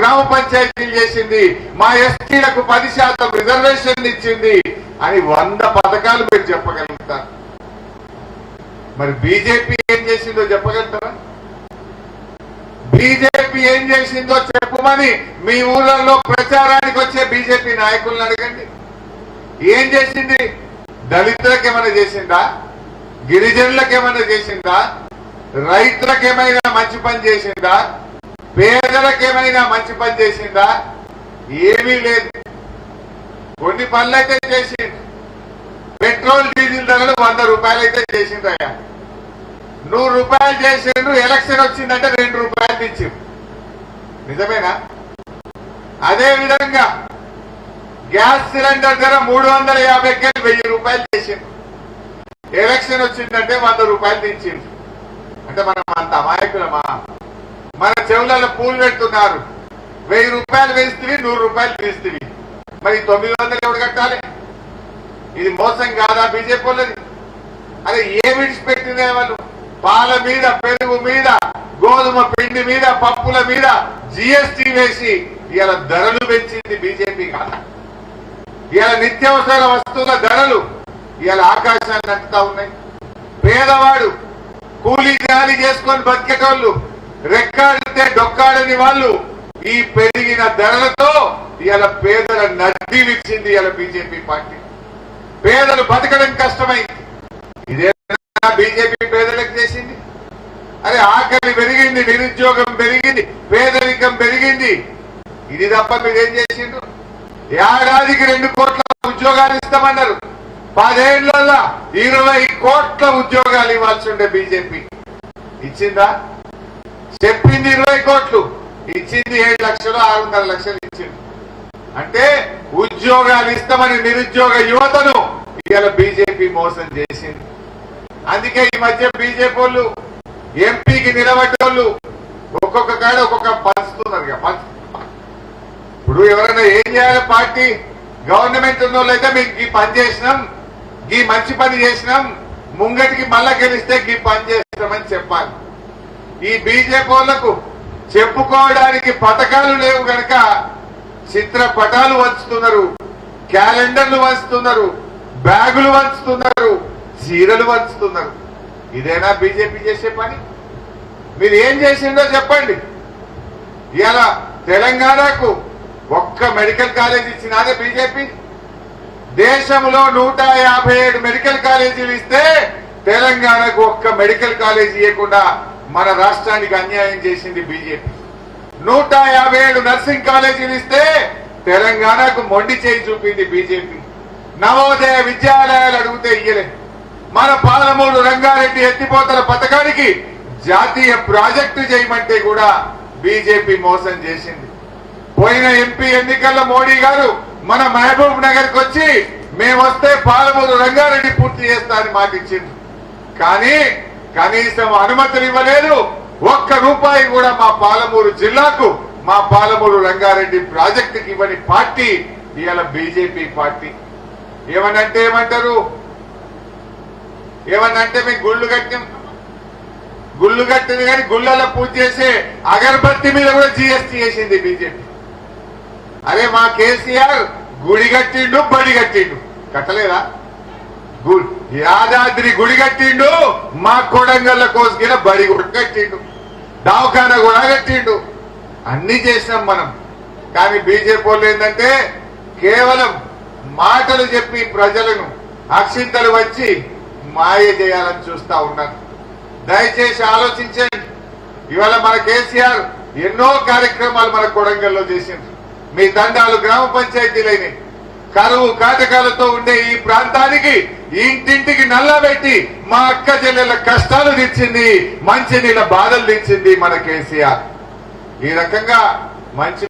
గ్రామ పంచాయతీలు చేసింది, మా ఎస్టీలకు 10% రిజర్వేషన్ ఇచ్చింది అని 100 పథకాలు మీరు చెప్పగలుగుతారు. మరి బీజేపీ ఏం చేసిందో చెప్పగలుగుతారా? బీజేపీ ఏం చేసిందో చెప్పమని మీ ఊళ్ళల్లో ప్రచారానికి వచ్చే బీజేపీ నాయకులను అడగండి. ఏం చేసింది? దళితులకు ఏమైనా చేసిందా? గిరిజనులకు ఏమైనా చేసిందా? రైతులకు ఏమైనా మంచి పని చేసిందా? పేదలకు ఏమైనా మంచి పని చేసిందా? ఏమీ లేదు. కొన్ని పనులైతే చేసింది. పెట్రోల్ డీజిల్ ధరలు 100 రూపాయలు అయితే చేసిందయ్యా. 100 రూపాయలు చేసిండు, ఎలక్షన్ వచ్చిందంటే 2 రూపాయలు ఇచ్చిండు. నిజమేనా? అదే విధంగా గ్యాస్ సిలిండర్ ధర 350కి 1000 రూపాయలు చేసిండు. ఎలక్షన్ వచ్చిందంటే 100 రూపాయలు తెచ్చిండు. అంటే మనం అంత అమాయకులమా? మన చెవులలో పూలు పెడుతున్నారు. 1000 రూపాయలు వేస్తుంది, 100 రూపాయలు తీస్తుంది. మరి 900 ఎవడు కట్టాలి? ఇది మోసం కాదా బీజేపీ వాళ్ళది? అదే ఏ విడిచిపెట్టిందే వాళ్ళు? పాల మీద, పెరుగు మీద, గోధుమ పిండి మీద, పప్పుల మీద జీఎస్టీ వేసి ఇవాళ ధరలు పెంచింది బీజేపీ కాదా? ఇవాళ నిత్యావసర వస్తువుల ధరలు ఇవాళ ఆకాశాన్ని అంటుతా ఉన్నాయి. పేదవాడు కూలీ జాలి చేసుకొని బతికేటోళ్ళు, రెక్కాడితే డొక్కాడని వాళ్ళు ఈ పెరిగిన ధరలతో ఇవాళ పేదల నడ్డి విచ్చింది. ఇవాళ బీజేపీ పార్టీ పేదలు బతకడం కష్టమైంది. ఇదే బీజేపీ పేదలకు చేసింది. అరే ఆకలి పెరిగింది, నిరుద్యోగం పెరిగింది, పేదరికం పెరిగింది. ఇది తప్ప మీరేం చేసిండ్రు? ఏడాదికి 2 కోట్ల ఉద్యోగాలు ఇస్తామన్నారు. 10 ఏళ్లలో 20 కోట్ల ఉద్యోగాలు ఇవ్వాల్సి ఉండే బీజేపీ ఇచ్చిందా? చెప్పింది 20 కోట్లు, ఇచ్చింది 7 లక్షలు 600 లక్షలు ఇచ్చింది. అంటే ఉద్యోగాలు ఇస్తామని నిరుద్యోగ యువతను ఇవాళ బీజేపీ మోసం చేసింది. అందుకే ఈ మధ్య బీజేపీ వాళ్ళు ఎంపీకి నిలబడ్డోళ్ళు ఒక్కొక్క కాడ ఒక్కొక్క పంచుతున్నారు. ఇప్పుడు ఎవరైనా ఏం చేయాలి? పార్టీ గవర్నమెంట్ ఉన్న వాళ్ళైతే మీకు ఈ పని చేసినాం, ఈ మంచి పని చేసినాం, ముంగటికి మళ్ళా గెలిస్తే ఈ పని చేస్తామని చెప్పాలి. ఈ బీజేపీ వాళ్లకు చెప్పుకోవడానికి పథకాలు లేవు గనక చిత్రపటాలు వంచుతున్నారు, క్యాలెండర్లు వంచుతున్నారు, బ్యాగులు వంచుతున్నారు, చీరలు వంచుతున్నారు. ఇదేనా బీజేపీ చేసే పని? మీరు ఏం చేసిందో చెప్పండి. ఇవాళ తెలంగాణకు ఒక్క మెడికల్ కాలేజ్ ఇచ్చినాదే బీజేపీ? దేశంలో 157 మెడికల్ కాలేజీలు ఇస్తే తెలంగాణకు ఒక్క మెడికల్ కాలేజీ ఇవ్వకుండా మన రాష్ట్రానికి అన్యాయం చేసింది బీజేపీ. 157 నర్సింగ్ కాలేజీలు ఇస్తే తెలంగాణకు మొండి చేయి చూపింది బీజేపీ. నవోదయ విద్యాలయాలు అడిగితే ఇయ్యలే. మన పాలమూరు రంగారెడ్డి ఎత్తిపోతల పథకానికి జాతీయ ప్రాజెక్టు చేయమంటే కూడా బీజేపీ మోసం చేసింది. పోయిన ఎంపీ ఎన్నికల్లో మోడీ గారు మన మహబూబ్ నగర్ కు వచ్చి మేము వస్తే పాలమూరు రంగారెడ్డి పూర్తి చేస్తానని మాట ఇచ్చింది. కానీ కనీసం అనుమతులు ఇవ్వలేదు. 1 రూపాయి కూడా మా పాలమూరు జిల్లాకు, మా పాలమూరు రంగారెడ్డి ప్రాజెక్టుకి ఇవ్వని పార్టీ ఇవాళ బీజేపీ పార్టీ. ఏమనంటే ఏమంటారు? ఏమనంటే మీకు గుళ్ళు కట్టింది కానీ గుళ్ళలో పూజ చేసే అగరబత్తి మీద కూడా జీఎస్టీ చేసింది బీజేపీ. అరే మా కేసీఆర్ గుడి కట్టిండు, బడి కట్టిండు, కట్టలేదా? యాదాద్రి గుడి కట్టిండు, మా కొడంగల్ల కోసుకిన బడి కూడా కట్టిండు, దవాఖానా కూడా కట్టిండు. అన్ని చేసినాం మనం. కానీ బీజేపీ వాళ్ళు ఏంటంటే కేవలం మాటలు చెప్పి ప్రజలను అక్షింతలు వచ్చి మాయ చేయాలని చూస్తా ఉన్నారు. దయచేసి ఆలోచించండి. ఇవాళ మన కేసీఆర్ ఎన్నో కార్యక్రమాలు మన కొడంగల్లో చేసింది. మీ తండాలు గ్రామ పంచాయతీలైనవి. కరువు కాటకాలతో ఉండే ఈ ప్రాంతానికి ఇంటింటికి నల్లబెట్టి మా అక్క చెల్లెల కష్టాలు తీర్చింది, మంచినీళ్ళ బాధలు తీర్చింది మన కేసీఆర్. ఈ రకంగా మంచి